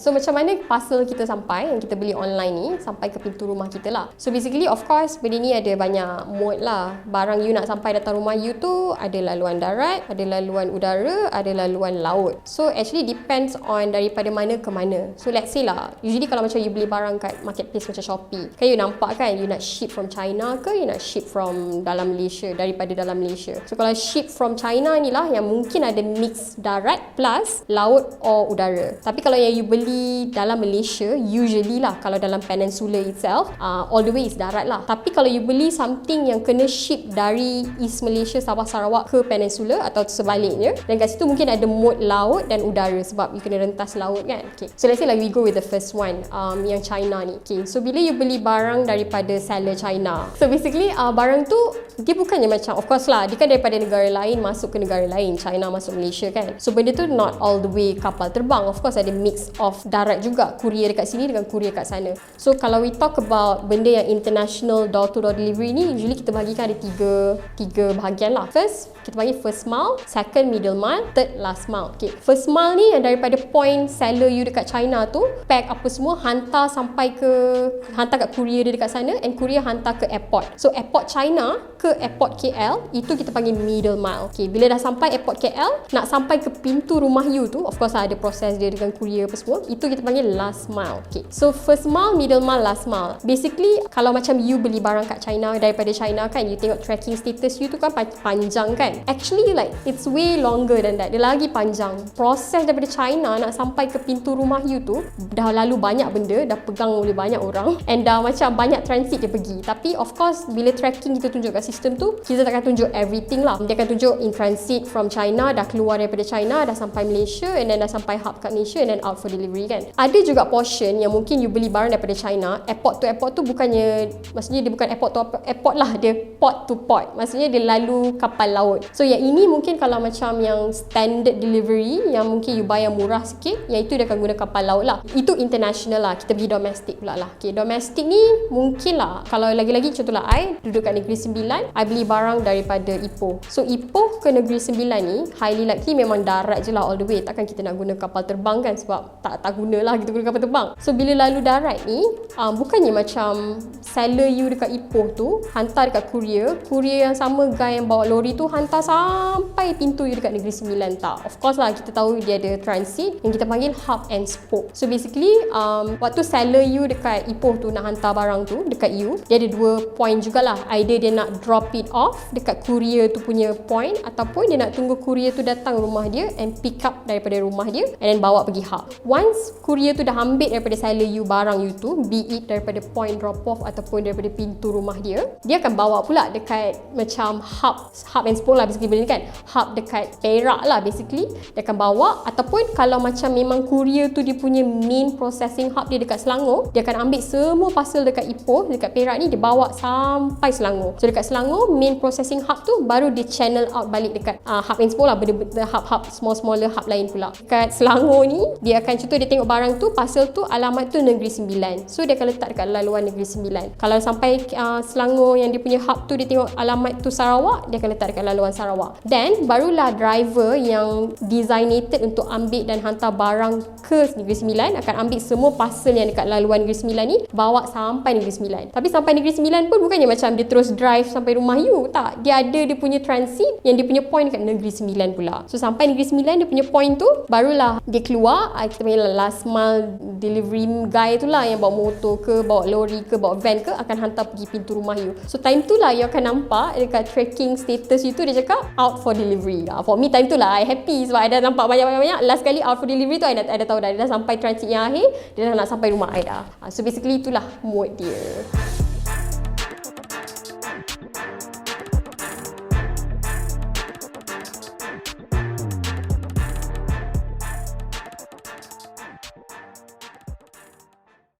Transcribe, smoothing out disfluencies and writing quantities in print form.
So macam mana parcel kita sampai, yang kita beli online ni, sampai ke pintu rumah kita lah. So basically of course benda ni ada banyak mode lah. Barang you nak sampai datang rumah you tu ada laluan darat, ada laluan udara, ada laluan laut. So actually depends on daripada mana ke mana. So let's say lah, usually kalau macam you beli barang kat marketplace macam Shopee, kan you nampak kan, you nak ship from China ke you nak ship from dalam Malaysia, daripada dalam Malaysia. So kalau ship from China ni lah yang mungkin ada mix darat plus laut or udara. Tapi kalau yang you beli dalam Malaysia, usually lah kalau dalam peninsula itself, all the way is darat lah. Tapi kalau you beli something yang kena ship dari East Malaysia, Sabah Sarawak ke peninsula atau sebaliknya, dan kat situ mungkin ada mode laut dan udara sebab you kena rentas laut kan. Okay. So let's say like we go with the first one, yang China ni. Okay. So bila you beli barang daripada seller China, so basically barang tu dia bukannya macam, of course lah, dia kan daripada negara lain masuk ke negara lain, China masuk Malaysia kan. So benda tu not all the way kapal terbang. Of course ada mix of darat juga, courier dekat sini dengan courier kat sana. So kalau we talk about benda yang international door to door delivery ni, usually kita bahagikan ada tiga bahagian lah. First, kita panggil first mile, second middle mile, third last mile. Okay. First mile ni yang daripada point seller you dekat China tu, pack apa semua, hantar kat courier dia dekat sana, and courier hantar ke airport. So airport China ke airport KL, itu kita panggil middle mile. Okay. Bila dah sampai airport KL, nak sampai ke pintu rumah you tu, of course ada proses dia dengan courier apa semua, itu kita panggil last mile. Okay. So first mile, middle mile, last mile. Basically kalau macam you beli barang kat China, daripada China kan, you tengok tracking status you tu kan panjang kan. Actually like it's way longer than that. Dia lagi panjang. Proses daripada China nak sampai ke pintu rumah you tu dah lalu banyak benda, dah pegang oleh banyak orang, and dah macam banyak transit dia pergi. Tapi of course bila tracking kita tunjuk kat sistem tu, kita takkan tunjuk everything lah. Dia akan tunjuk in transit from China, dah keluar daripada China, dah sampai Malaysia, and then dah sampai hub kat Malaysia, and then out for delivery kan. Ada juga portion yang mungkin you beli barang daripada China, airport tu bukannya, maksudnya dia bukan airport to airport lah, dia port to port. Maksudnya dia lalu kapal laut. So yang ini mungkin kalau macam yang standard delivery yang mungkin you bayar murah sikit, yang itu dia akan guna kapal laut lah. Itu international lah. Kita pergi domestic pula lah. Okay, domestic ni mungkin lah, kalau lagi-lagi contohlah I duduk kat Negeri Sembilan, I beli barang daripada Ipoh. So Ipoh ke Negeri Sembilan ni highly likely memang darat je lah all the way. Takkan kita nak guna kapal terbang kan, sebab tak guna lah kita guna kapal terbang. So bila lalu darat ni, bukannya macam seller you dekat Ipoh tu hantar dekat courier yang sama guy yang bawa lori tu hantar sampai pintu you dekat Negeri Sembilan. Tak. Of course lah, kita tahu dia ada transit yang kita panggil hub and spoke. So basically waktu seller you dekat Ipoh tu nak hantar barang tu dekat you, dia ada dua point jugalah. Either dia nak drop it off dekat courier tu punya point, ataupun dia nak tunggu courier tu datang rumah dia and pick up daripada rumah dia and then bawa pergi hub. Once courier tu dah ambil daripada seller you barang you tu, be it daripada point drop off ataupun daripada pintu rumah dia akan bawa pula dekat macam hub and spoke lah basically benda ni kan. Hub dekat Perak lah basically, dia akan bawa. Ataupun kalau macam memang courier tu dia punya main processing hub dia dekat Selangor, dia akan ambil semua parcel dekat Ipoh, dekat Perak ni, dia bawa sampai Selangor. So dekat Selangor main processing hub tu baru dia channel out balik dekat hub and spoke lah, benda-benda hub smaller hub lain pula. Dekat Selangor ni dia akan contoh, dia tengok barang tu, parcel tu alamat tu Negeri Sembilan, so dia akan letak dekat laluan Negeri Sembilan. Kalau sampai Selangor yang dia punya hub tu dia tengok alamat tu Sarawak, dia akan letak dekat laluan Sarawak. Then barulah driver yang designated untuk ambil dan hantar barang ke Negeri Sembilan akan ambil semua parcel yang dekat laluan Negeri Sembilan ni, bawa sampai Negeri Sembilan. Tapi sampai Negeri Sembilan pun bukannya macam dia terus drive sampai rumah you, tak. Dia ada dia punya transit yang dia punya point dekat Negeri Sembilan pula. So sampai Negeri Sembilan dia punya point tu, barulah dia keluar, kita panggil last mile delivery guy tu lah, yang bawa motor ke, bawa lori ke, bawa van ke, akan hantar pergi pintu rumah you. So time tu lah you akan nampak dekat tracking status you tu dia cakap out for delivery. For me time tu lah I happy sebab I dah nampak banyak-banyak. Last kali out for delivery tu I dah tahu dah, dia dah sampai transit yang akhir, dia dah nak sampai rumah I dah. So basically itulah mode dia.